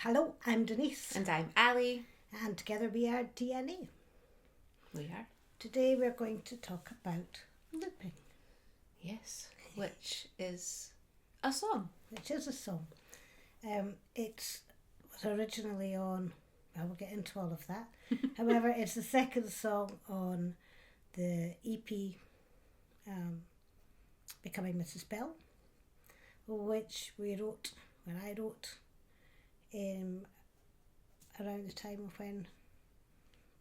Hello, I'm Denise. And I'm Ali. And together we are DNA. We are. Today we're going to talk about looping. Yes, which is a song. Which is a song. It was originally on, we'll get into all of that. However, it's the second song on the EP Becoming Mrs. Bell, which I wrote around the time of when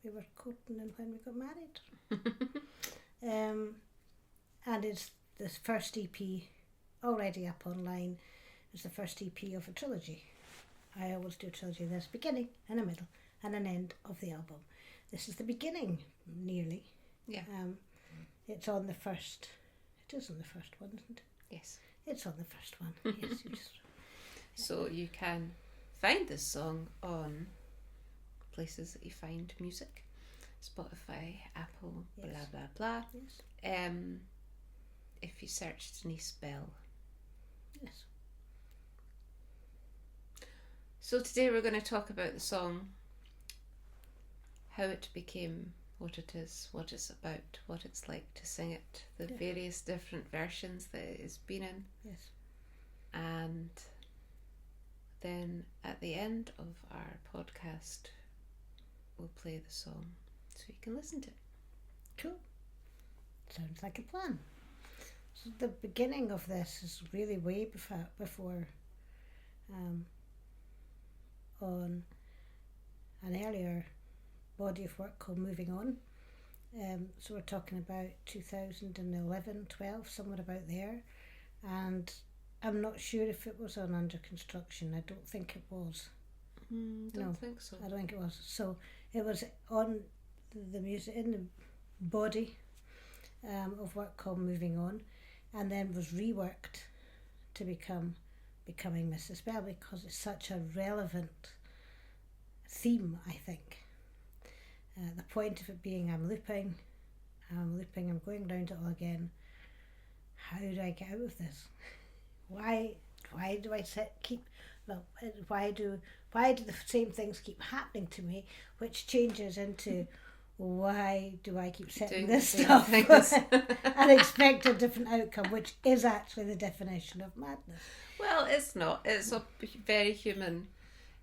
we were courting and when we got married. And it's the first EP already up online. It's the first EP of a trilogy. I always do a trilogy. There's a beginning and a middle and an end of the album. This is the beginning, nearly. Yeah. It's on the first. It is on the first one, isn't it? Yes. It's on the first one. Yes. So you can find this song on places that you find music. Spotify, Apple, Yes. blah, blah, blah. Yes. If you search Denise Bell. Yes. So today we're going to talk about the song, how it became what it is, what it's about, what it's like to sing it, the various different versions that it has been in. Yes. And then at the end of our podcast, we'll play the song so you can listen to it. Cool. Sounds like a plan. So the beginning of this is really way before on an earlier body of work called Moving On. So we're talking about 2011, 12, somewhere about there. And I'm not sure if it was on Under Construction. I don't think it was. Don't think so. I don't think it was. So it was on the music, in the body of work called Moving On, and then was reworked to becoming Mrs. Bell, because it's such a relevant theme, I think. The point of it being I'm looping, I'm going round it all again. How do I get out of this? Why do I why do the same things keep happening to me, which changes into why do I keep setting this stuff and expect a different outcome, which is actually the definition of madness. Well, it's not. It's a very human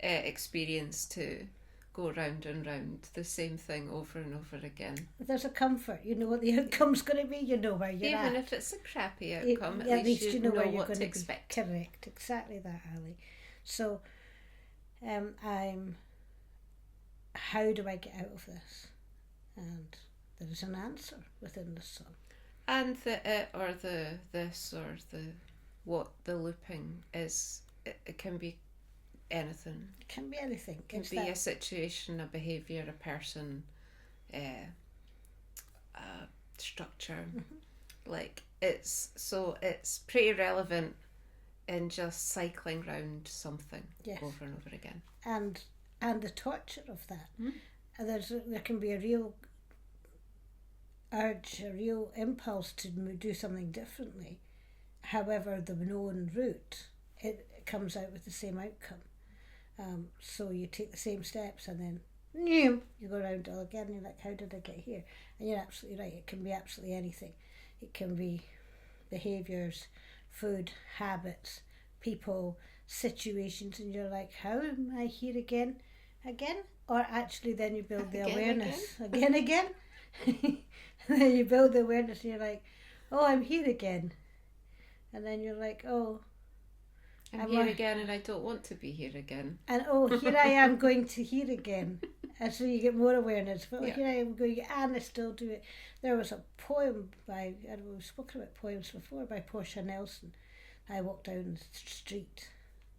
experience to go round and round the same thing over and over again. There's a comfort. You know what the outcome's going to be. You know where you're at. Even if it's a crappy outcome, at least you know where you're going to expect. Correct. Exactly that, Ali. So, how do I get out of this? And there is an answer within the song. And what the looping is, it can be anything. It can be anything. It can be a situation, a behaviour, a person, a structure. Mm-hmm. It's pretty relevant in just cycling round something over and over again. And the torture of that. Mm. And there can be a real urge, a real impulse to do something differently. However, the known route, it comes out with the same outcome. So you take the same steps and then you go around it all again and you're like, how did I get here? And you're absolutely right, it can be absolutely anything. It can be behaviours, food, habits, people, situations, and you're like, how am I here again? Or actually then you build the awareness. Again. And then you build the awareness and you're like, oh, I'm here again. And then you're like, oh, I'm here again and I don't want to be here again. And oh, here I am going to here again. And so you get more awareness. But here I am going, and I still do it. There was a poem we've spoken about poems before, by Portia Nelson. I walked down the street,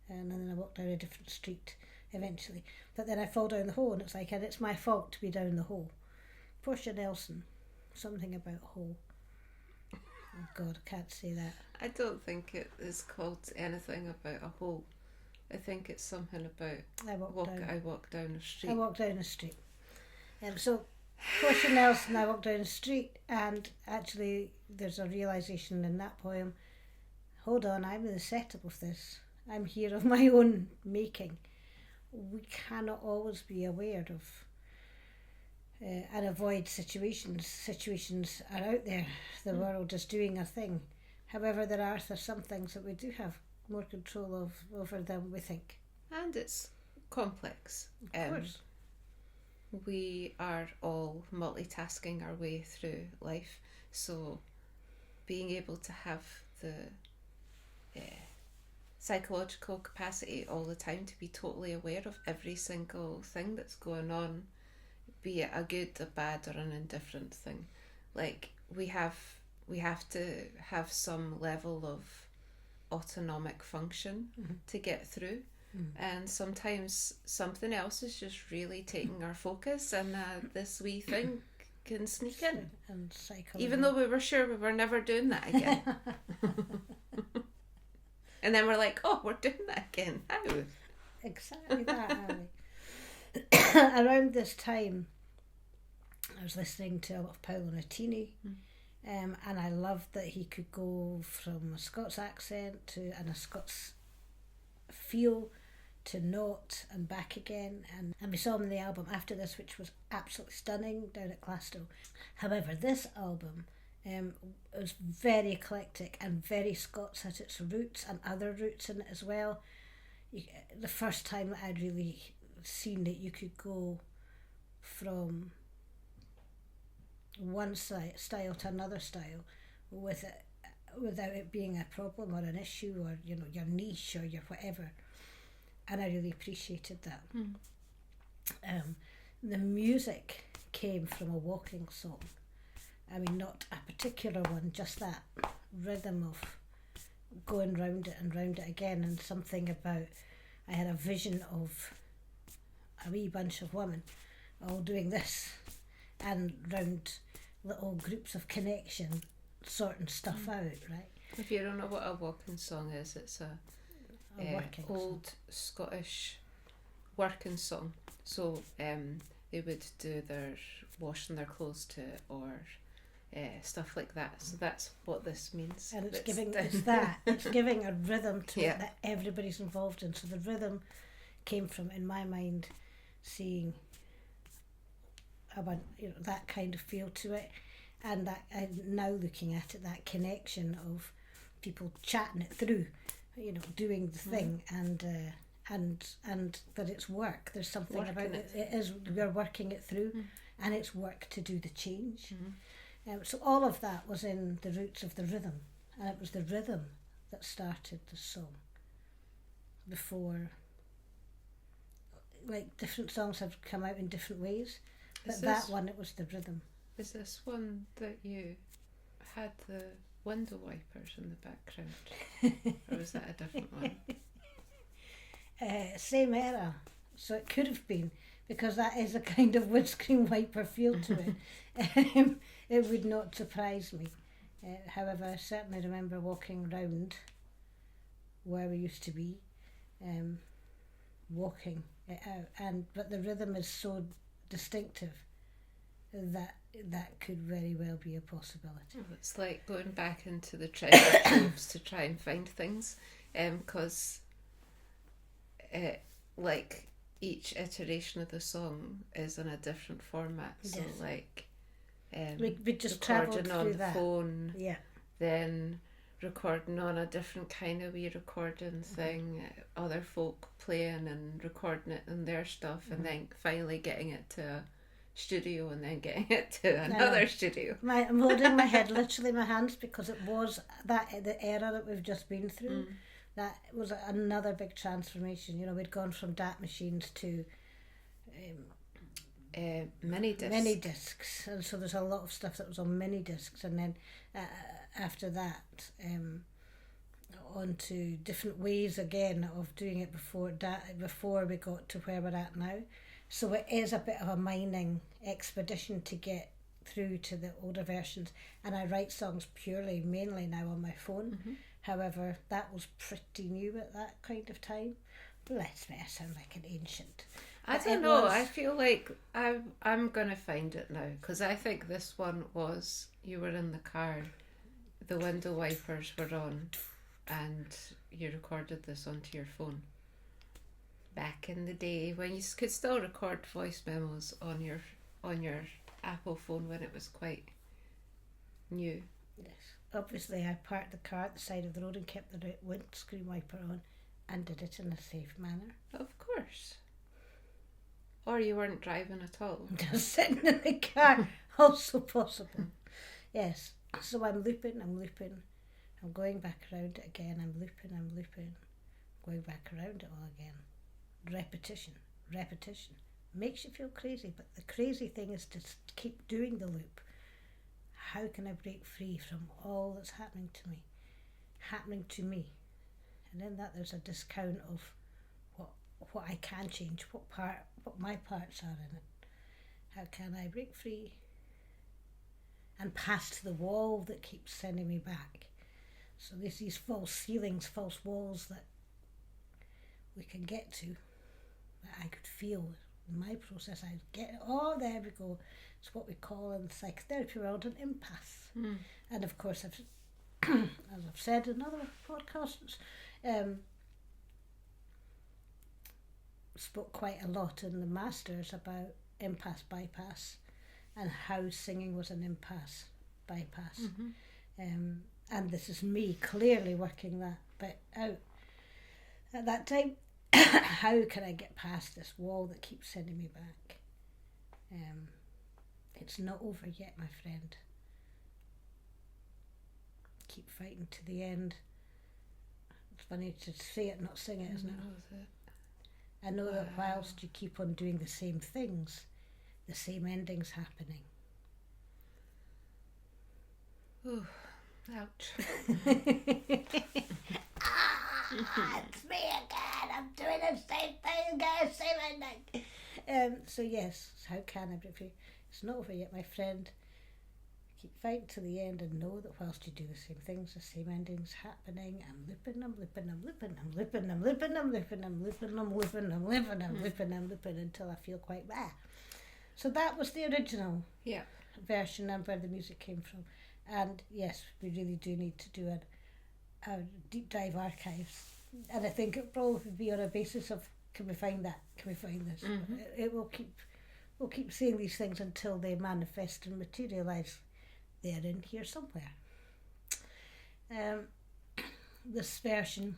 and then I walked down a different street eventually. But then I fall down the hole, and it's like, and it's my fault to be down the hole. Portia Nelson, something about hole. Oh God, I can't say that. I don't think it is called anything about a hole. I think it's something about I walk down a street. I walk down a street. So, Portia Nelson, I walk down a street, and actually there's a realisation in that poem, hold on, I'm in the setup of this. I'm here of my own making. we cannot always be aware of and avoid situations. Situations are out there. The world is doing a thing. However, there are some things that we do have more control of over than we think. And it's complex. Of course. We are all multitasking our way through life, so being able to have the psychological capacity all the time to be totally aware of every single thing that's going on, be it a good, a bad, or an indifferent thing. Like, we have to have some level of autonomic function to get through. And sometimes something else is just really taking our focus, and this wee thing can sneak in. And even though we were sure we were never doing that again. And then we're like, oh, we're doing that again. How? Exactly that, Around this time, I was listening to a lot of Paolo Nutini, and I loved that he could go from a Scots accent and a Scots feel to not and back again, and we saw him in the album after this, which was absolutely stunning, down at Glasgow. However, this album was very eclectic and very Scots at its roots and other roots in it as well. The first time that I'd really seen that you could go from one style to another style without it being a problem or an issue, or your niche or your whatever. And I really appreciated that. The music came from a walking song. I mean, not a particular one, just that rhythm of going round it and round it again, and something about, I had a vision of a wee bunch of women all doing this and round little groups of connection, sorting stuff out, right? If you don't know what a walking song is, it's a old song. Scottish working song. So they would do their washing their clothes to, or stuff like that. So that's what this means. And it's giving a rhythm to it that everybody's involved in. So the rhythm came from, in my mind, seeing about that kind of feel to it, and that now looking at it, that connection of people chatting it through, doing the thing, and that it's work. There's something working about it. It is, we're working it through, and it's work to do the change. So all of that was in the roots of the rhythm, and it was the rhythm that started the song. Before, like, different songs have come out in different ways, but that one, it was the rhythm. Is this one that you had the window wipers in the background? Or was that a different one? Same era, so it could have been, because that is a kind of windscreen wiper feel to it. It would not surprise me. However, I certainly remember walking round where we used to be, walking it out, but the rhythm is so distinctive that could very well be a possibility. It's like going back into the treasure troves to try and find things, because like each iteration of the song is in a different format. So like we just recording travelled on through the that. phone, then recording on a different kind of wee recording thing, other folk playing and recording it and their stuff, and then finally getting it to a studio, and then getting it to another studio. I'm holding my head, literally my hands, because it was the era that we've just been through. That was another big transformation. We'd gone from DAT machines to mini discs, and so there's a lot of stuff that was on mini discs, and then after that on to different ways again of doing it before we got to where we're at now. So it is a bit of a mining expedition to get through to the older versions, and I write songs mainly now on my phone. However, that was pretty new at that kind of time. Bless me, I sound like an ancient. I don't know. I feel like I'm gonna find it now, because I think this one was, you were in the car, the window wipers were on, and you recorded this onto your phone. back in the day when you could still record voice memos on your Apple phone when it was quite new. Yes. Obviously, I parked the car at the side of the road and kept the windscreen wiper on and did it in a safe manner. Of course. Or you weren't driving at all. Just sitting in the car, also possible. Yes. So I'm looping. I'm going back around it again. I'm looping. Going back around it all again. Repetition. Makes you feel crazy, but the crazy thing is to keep doing the loop. How can I break free from all that's happening to me? And in that there's a discount of what I can change, what my parts are in it. How can I break free and past the wall that keeps sending me back? So there's these false ceilings, false walls that we can get to, that I could feel in my process. I get, oh, there we go. It's what we call in the psychotherapy world an impasse. And of course, as I've said in other podcasts, spoke quite a lot in the Masters about impasse bypass and how singing was an impasse bypass. And this is me clearly working that bit out at that time. How can I get past this wall that keeps sending me back? It's not over yet, my friend. Keep fighting to the end. It's funny to say it, not sing it, isn't it? I know that whilst you keep on doing the same things, the same ending's happening. Ooh, ouch. It's me again. I'm doing the same thing again, same ending. So yes, how can I break free? It's not over yet, my friend. Keep fighting to the end and know that whilst you do the same things, the same ending's happening. I'm looping until I feel quite bad. So that was the original version and where the music came from. And yes, we really do need to do a deep dive archives. And I think it'll probably be on a basis of, can we find that? Can we find this? It will we'll keep saying these things until they manifest and materialise. They're in here somewhere. This version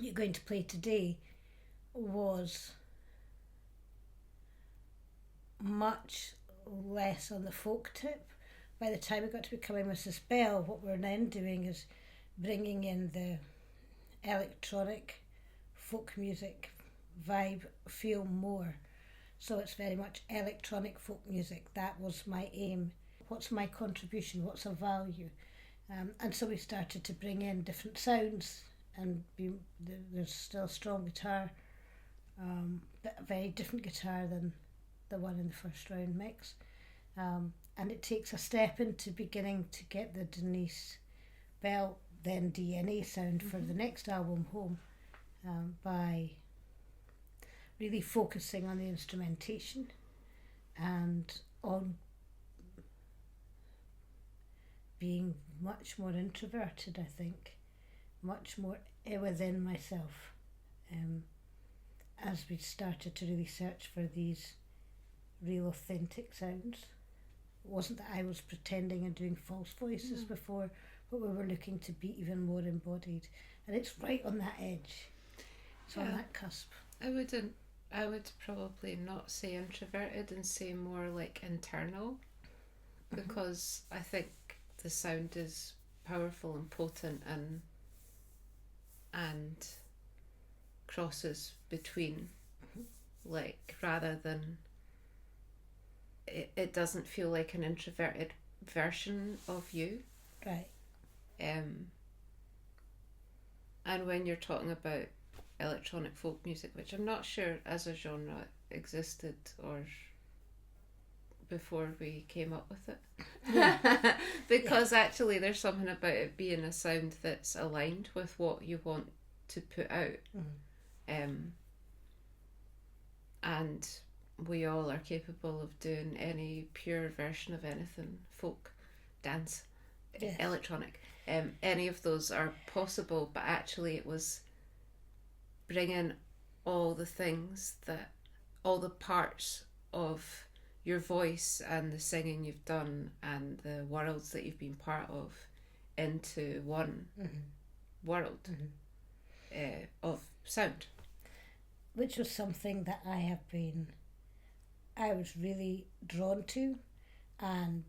you're going to play today was much less on the folk tip. By the time we got to becoming Mrs. Bell, what we're then doing is bringing in the electronic folk music vibe feel more. So it's very much electronic folk music. That was my aim. What's my contribution? What's a value? And so we started to bring in different sounds, and there's still strong guitar, but a very different guitar than the one in the first round mix. And it takes a step into beginning to get the Denise Bell, then DNA sound for the next album, Home, by really focusing on the instrumentation and on being much more introverted, I think, much more within myself, as we started to really search for these real authentic sounds. It wasn't that I was pretending and doing false voices before, but we were looking to be even more embodied, and it's right on that edge. It's on that cusp. I would probably not say introverted and say more like internal, because I think the sound is powerful and potent and crosses between, like, rather than it doesn't feel like an introverted version of you. Right. And when you're talking about electronic folk music, which I'm not sure as a genre existed or before we came up with it, because actually there's something about it being a sound that's aligned with what you want to put out, and we all are capable of doing any pure version of anything, folk, dance, electronic, any of those are possible, but actually it was bringing all the things that, all the parts of your voice and the singing you've done and the worlds that you've been part of into one world of sound. Which was something that I was really drawn to and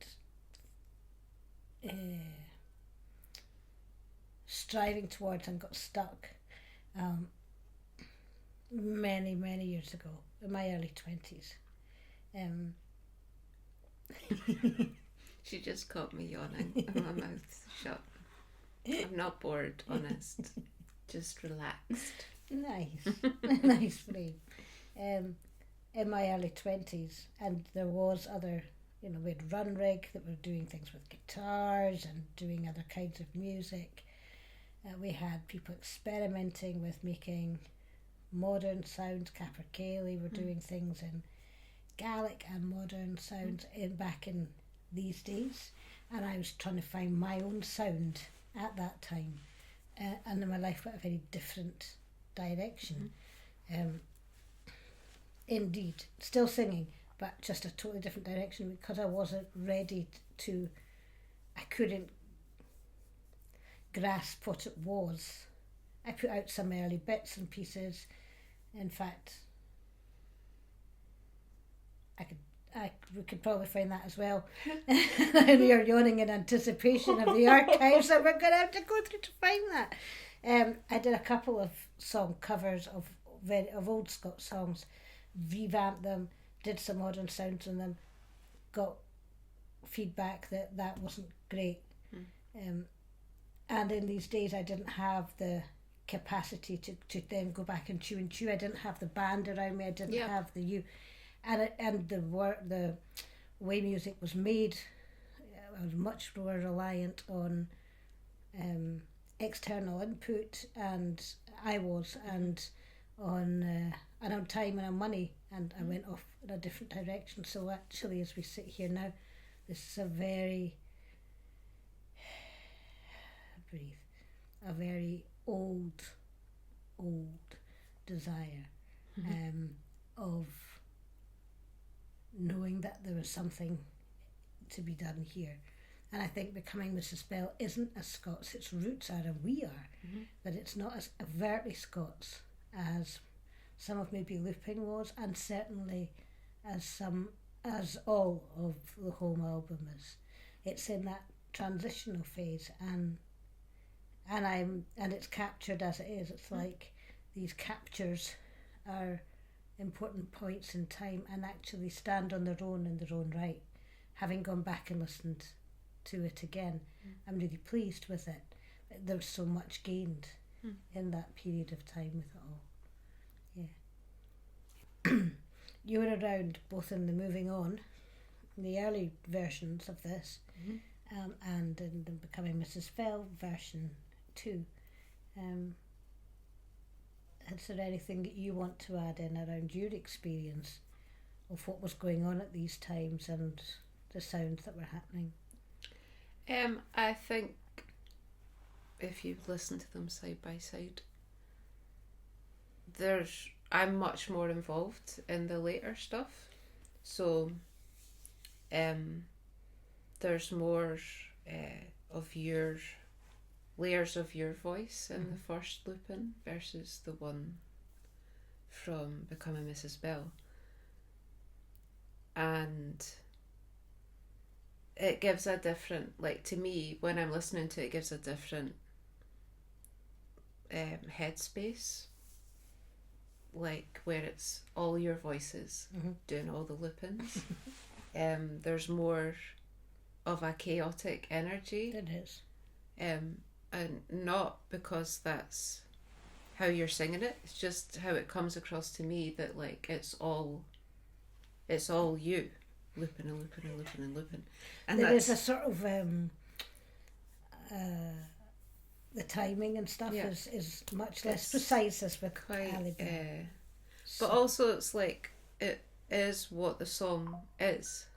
striving towards and got stuck many, many years ago, in my early 20s. She just caught me yawning and my mouth's shut. I'm not bored, honest. Just relaxed. Nice. Nice frame. In my early 20s, and there was other, we had Run Rig that were doing things with guitars and doing other kinds of music. We had people experimenting with making modern sounds. Capercaillie were doing things in Gaelic and modern sounds back in these days, and I was trying to find my own sound at that time, and then my life went a very different direction. Indeed, still singing, but just a totally different direction, because I wasn't ready to, I couldn't grasp what it was. I put out some early bits and pieces. In fact, we could probably find that as well. You're yawning in anticipation of the archives that we're going to have to go through to find that. I did a couple of song covers of old Scots songs, revamped them, did some modern sounds in them, got feedback that wasn't great. And in these days I didn't have the capacity to then go back and chew. I didn't have the band around me. I didn't have the and the way music was made. I was much more reliant on external input, and on time and on money, and I went off in a different direction. So actually, as we sit here now, this is a very old desire of knowing that there was something to be done here. And I think Becoming Mrs. Bell isn't as Scots, its roots are, and we are, but it's not as overtly Scots as some of maybe Looping was, and certainly as all of the Home album is. It's in that transitional phase, and it's captured as it is. It's like these captures are important points in time and actually stand on their own in their own right. Having gone back and listened to it again, I'm really pleased with it. There's so much gained in that period of time with it all. You were around both in the Moving On, the early versions of this, and in the Becoming Mrs. Bell version too. Is there anything that you want to add in around your experience of what was going on at these times and the sounds that were happening? I think if you listen to them side by side, I'm much more involved in the later stuff, so there's more of your layers of your voice in the first Lupin versus the one from Becoming Mrs. Bell, and it gives a different, to me, when I'm listening to it, it gives a different headspace, where it's all your voices doing all the Lupins. There's more of a chaotic energy. It is. And not because that's how you're singing it, it's just how it comes across to me that it's all you, looping and looping and looping and looping. And there is a sort of the timing and stuff is much less precise as with quite, but also it's it is what the song is.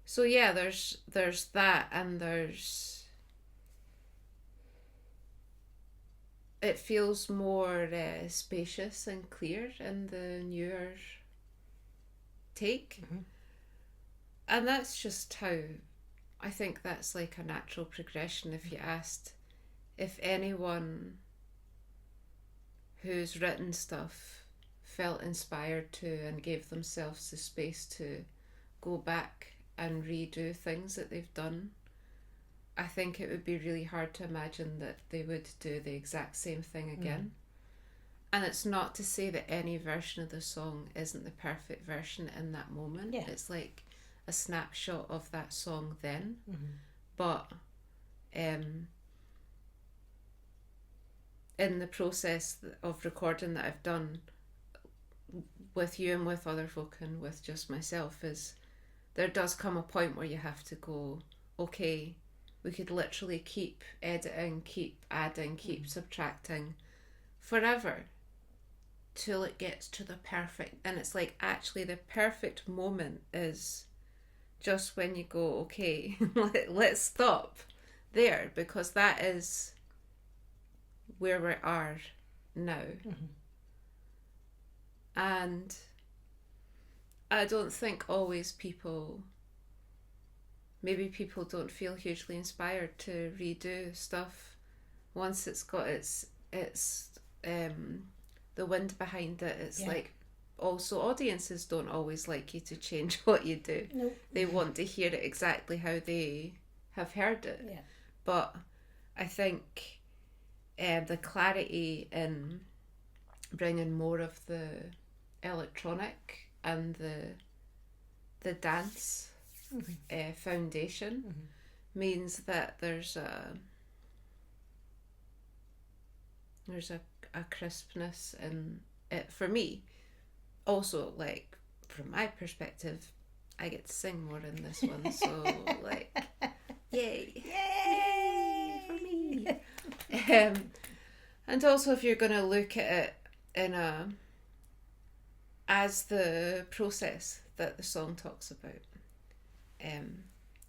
So yeah, there's that, and it feels more spacious and clear in the newer take. Mm-hmm. And that's just how, I think that's like a natural progression. If you asked if anyone who's written stuff felt inspired to and gave themselves the space to go back and redo things that they've done, I think it would be really hard to imagine that they would do the exact same thing again. And it's not to say that any version of the song isn't the perfect version in that moment. Yeah. It's like a snapshot of that song then. Mm-hmm. But in the process of recording that I've done with you and with other folk and with just myself, is there does come a point where you have to go, okay, we could literally keep editing, keep adding, keep subtracting forever till it gets to the perfect. And it's like, actually the perfect moment is just when you go, okay, let's stop there, because that is where we are now. Mm-hmm. And I don't think always maybe people don't feel hugely inspired to redo stuff once it's got its the wind behind it. It's like, also audiences don't always like you to change what you do. Nope. They want to hear it exactly how they have heard it. Yeah. But I think the clarity in bringing more of the electronic and the dance foundation means that there's a crispness in it for me. Also, like, from my perspective, I get to sing more in this one, so like, yay for me. And also, if you're going to look at it as the process that the song talks about,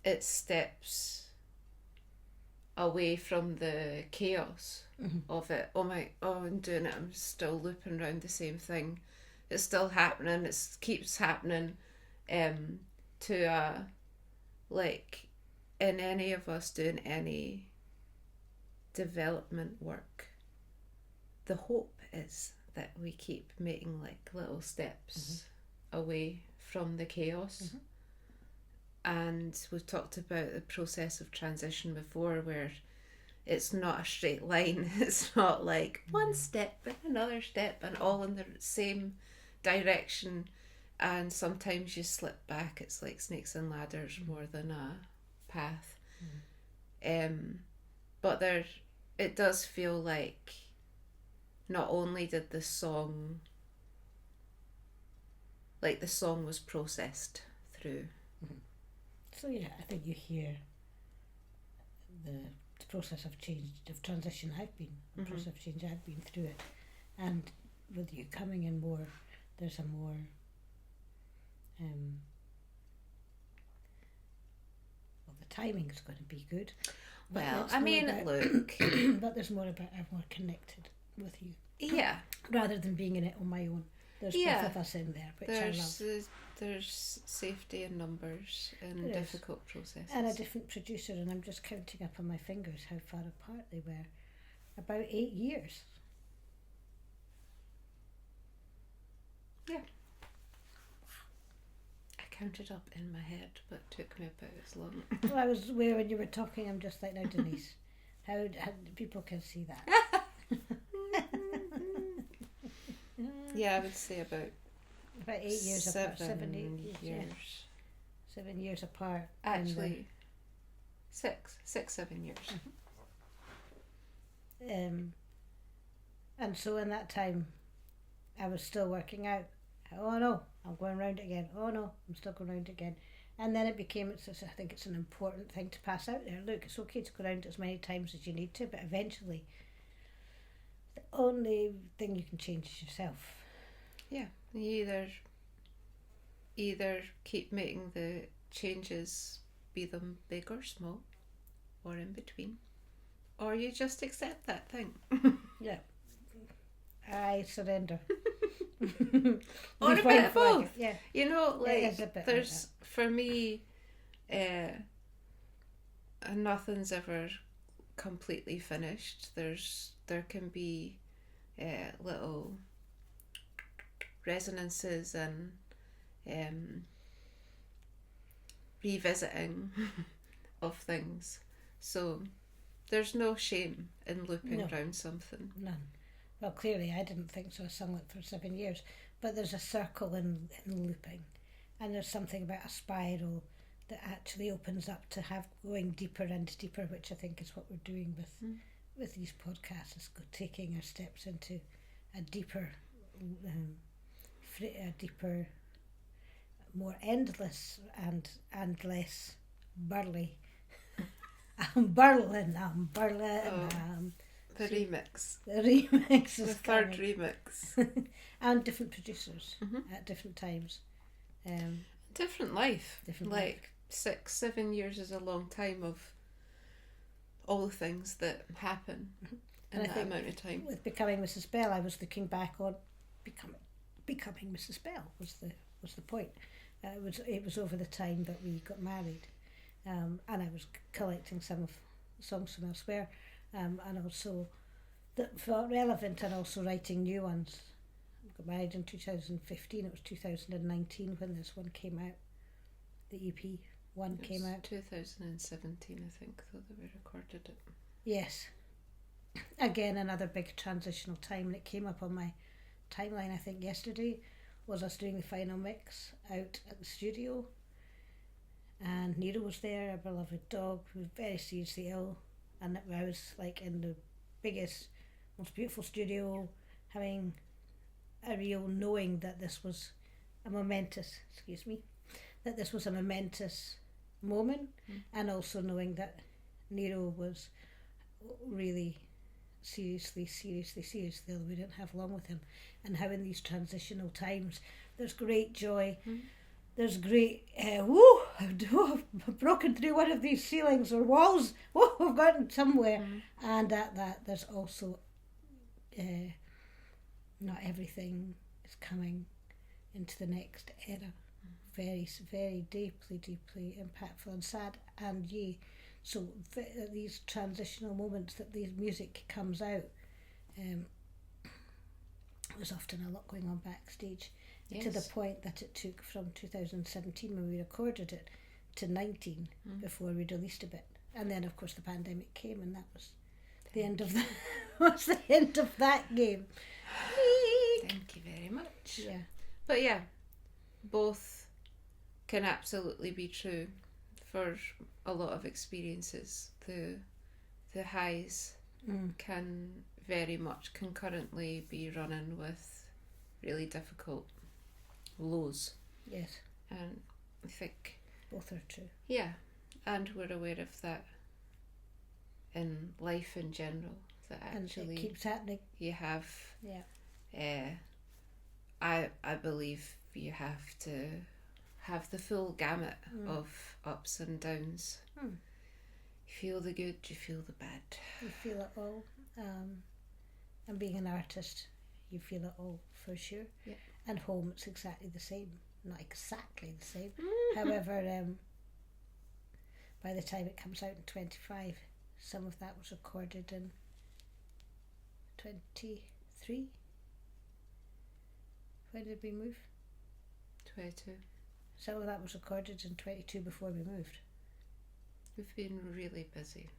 it steps away from the chaos of it. I'm doing it, I'm still looping around the same thing, it's still happening, it keeps happening, to like, in any of us doing any development work, the hope is that we keep making like little steps away from the chaos. And we've talked about the process of transition before, where it's not a straight line. It's not like one step and another step and all in the same direction. And sometimes you slip back. It's like snakes and ladders more than a path. But it does feel like not only did the song was processed through. So yeah, I think you hear the process of change, of transition I've been, the process of change I've been through it, and with you coming in more, there's a more the timing's going to be good. Well, I mean, look, but there's more about I'm more connected with you. Yeah. Rather than being in it on my own. There's both of us in there, which I love. There's safety in numbers and difficult processes. And a different producer, and I'm just counting up on my fingers how far apart they were. About 8 years. Yeah. I counted up in my head, but it took me about as long. Well, I was aware when you were talking, I'm just like, now Denise, how people can see that. Yeah, I would say about 8 years apart, 7 years. years. Yeah. 7 years apart. Actually, 7 years. And so in that time, I was still working out. Oh no, I'm going round it again. Oh no, I'm still going round it again. And then it became, I think it's an important thing to pass out there. Look, it's okay to go round as many times as you need to, but eventually, the only thing you can change is yourself. Yeah, you either keep making the changes, be them big or small, or in between, or you just accept that thing. Yeah. I surrender. Or a bit of both. Yeah. You know, It is a bit there's, for me, nothing's ever completely finished. There can be little resonances and revisiting of things. So there's no shame in looping around something. None. Well, clearly I didn't think so. I sung it for 7 years. But there's a circle in looping. And there's something about a spiral that actually opens up to have going deeper and deeper, which I think is what we're doing with these podcasts, is taking our steps into a deeper, more endless and less burly. I'm burling. The remix. The remix is the third coming. remix. And different producers at different times. Different life. Different like 6-7 years is a long time of all the things that happen in And I that think amount of time. with Becoming Mrs. Bell, I was looking back on becoming Mrs. Bell was the point. It was over the time that we got married, and I was collecting some of songs from elsewhere, and also that felt relevant, and also writing new ones. I got married in 2015. It was 2019 when this one came out. The EP one It came was out. 2017, I think, though, that we recorded it. Yes. Again, another big transitional time, and it came up on my timeline, I think, yesterday, was us doing the final mix out at the studio. And Nero was there, our beloved dog, who was very seriously ill. And I was like in the biggest, most beautiful studio, having a real knowing that this was a momentous, that this was a momentous moment, and also knowing that Nero was really seriously, although we didn't have long with him, and how in these transitional times there's great joy, there's great I've broken through one of these ceilings or walls, I've gotten somewhere, and at that there's also not everything is coming into the next era. Very, very deeply impactful and sad, and so these transitional moments that these music comes out, there's often a lot going on backstage, to the point that it took from 2017 when we recorded it to 19 before we released a bit, and then of course the pandemic came, and that was the end of that. Was the end of that game. Thank you very much. Yeah, but yeah, both can absolutely be true for a lot of experiences. The highs can very much concurrently be running with really difficult lows. Yes. And I think both are true. Yeah, and we're aware of that in life in general, that actually and it keeps happening. You have I believe you have to have the full gamut of ups and downs. You feel the good, you feel the bad. You feel it all. And being an artist, you feel it all for sure. Yeah. And home, it's exactly the same. Not exactly the same. However, by the time it comes out in 25, some of that was recorded in 23. When did we move? 22. Some of that was recorded in 22 before we moved. We've been really busy.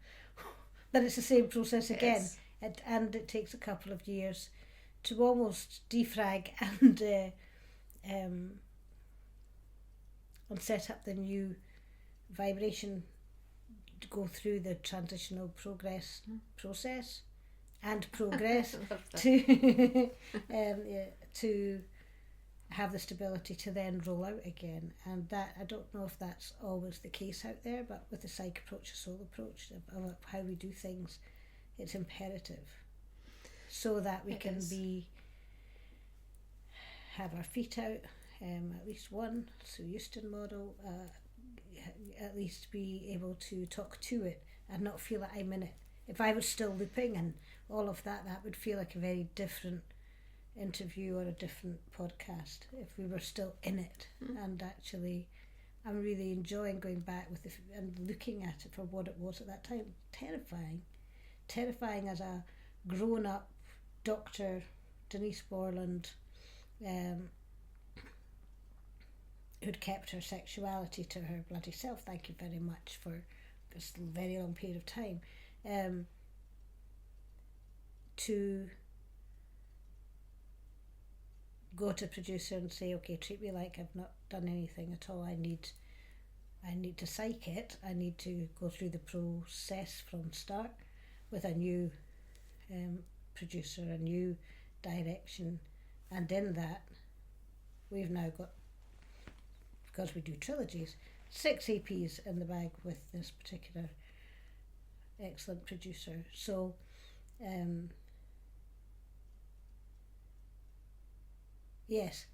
But it's the same process again. Yes. And it takes a couple of years to almost defrag and set up the new vibration, to go through the transitional process and progress to have the stability to then roll out again. And that, I don't know if that's always the case out there, but with the psych approach, the soul approach of how we do things, it's imperative so that we can have our feet out, at least one, so Euston model, at least be able to talk to it and not feel that I'm in it if I was still looping and all of that, that would feel like a very different interview or a different podcast if we were still in it. And actually, I'm really enjoying going back with and looking at it for what it was at that time. Terrifying as a grown-up doctor, Denise Borland, who'd kept her sexuality to her bloody self. Thank you very much for this very long period of time. To go to a producer and say, okay, treat me like I've not done anything at all. I need to psych it. I need to go through the process from start with a new producer, a new direction, and in that we've now got, because we do trilogies, 6 EPs in the bag with this particular excellent producer. So yes,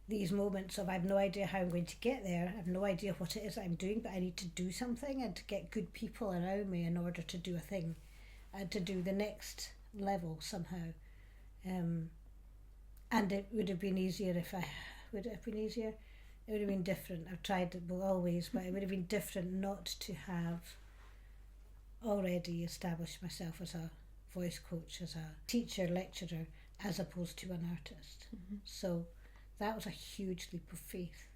these moments of I have no idea how I'm going to get there, I have no idea what it is I'm doing, but I need to do something and to get good people around me in order to do a thing and to do the next level somehow. And it would have been easier if I would it have been easier? It would have been different. I've tried it always, but it would have been different not to have already established myself as a voice coach, as a teacher, lecturer, as opposed to an artist. So that was a huge leap of faith.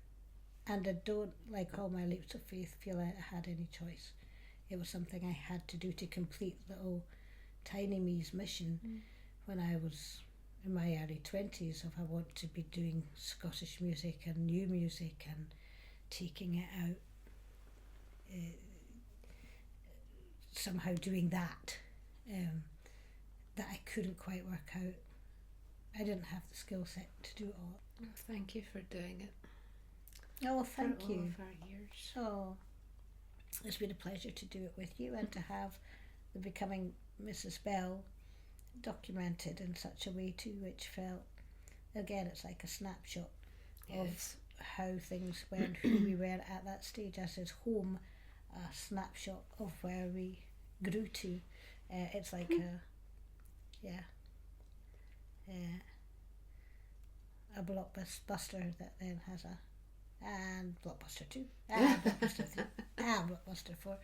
And I don't, like all my leaps of faith, feel I had any choice. It was something I had to do to complete little tiny me's mission when I was in my early 20s of I want to be doing Scottish music and new music and taking it out, somehow doing that, that I couldn't quite work out. I didn't have the skill set to do it all. Well, thank you for doing it. Oh, thank for you. All of our years. Oh, it's been a pleasure to do it with you and to have the Becoming Mrs. Bell documented in such a way too, which felt, again, it's like a snapshot of how things were and who we were at that stage, as is home, a snapshot of where we grew to. It's like a blockbuster that then has and Blockbuster 2, and Blockbuster 3, and Blockbuster 4.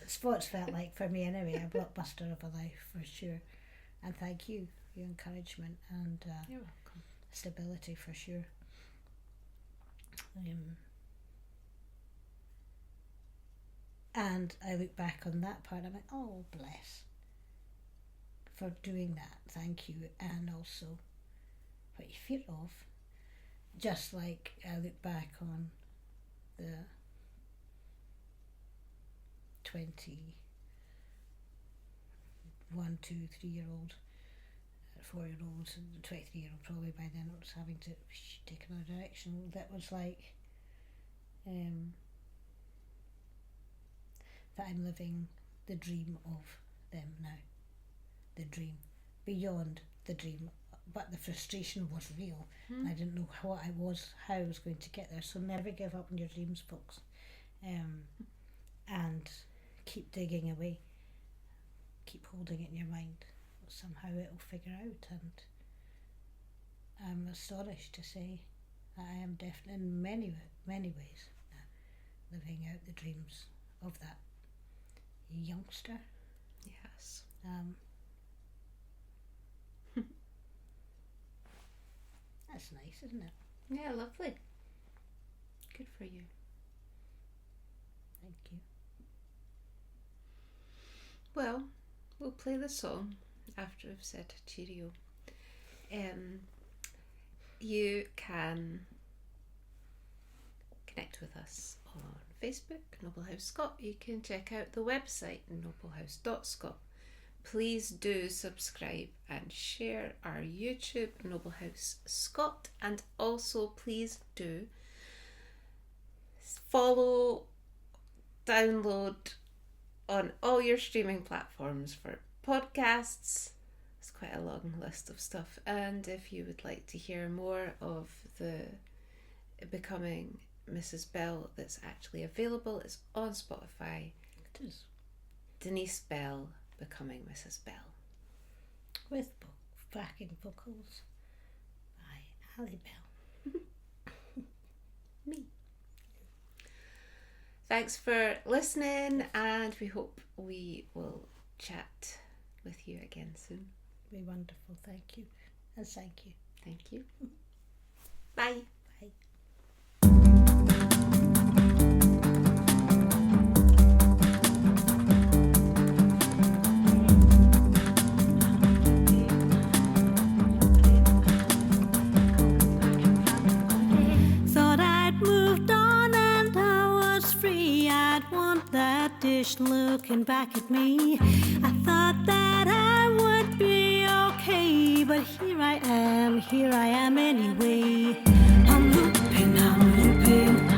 Sports felt like, for me anyway, a blockbuster of a life for sure. And thank you for your encouragement and You're welcome. stability for sure. And I look back on that part, I'm like, oh, bless for doing that, thank you. And also what you fear of, just like I look back on the 21, 2, 3-year-old, 4-year-olds, and the 23-year-old probably by then was having to take another direction. That was like that I'm living the dream of them now. The dream, beyond the dream, but the frustration was real. I didn't know what I was, how I was going to get there. So never give up on your dreams, folks, and keep digging away, keep holding it in your mind. Somehow it'll figure out. And I'm astonished to say that I am definitely in many ways living out the dreams of that youngster. Yes. That's nice, isn't it? Yeah, lovely. Good for you. Thank you. Well, we'll play the song after we've said cheerio. You can connect with us on Facebook, Noble House Scot. You can check out the website, noblehouse.scot. Please do subscribe and share our YouTube, Noble House Scot, and also please do follow, download on all your streaming platforms for podcasts. It's quite a long list of stuff. And if you would like to hear more of the Becoming Mrs. Bell that's actually available, it's on Spotify. It is. Denise Bell, Becoming Mrs. Bell. With backing vocals by Ali Bell. Me. Thanks for listening, and we hope we will chat with you again soon. Be wonderful. Thank you. And thank you. Thank you. Bye. Bye. Thought I'd moved on and I was free. I'd want that dish looking back at me. I thought that I would be okay, but here I am anyway. I'm looping.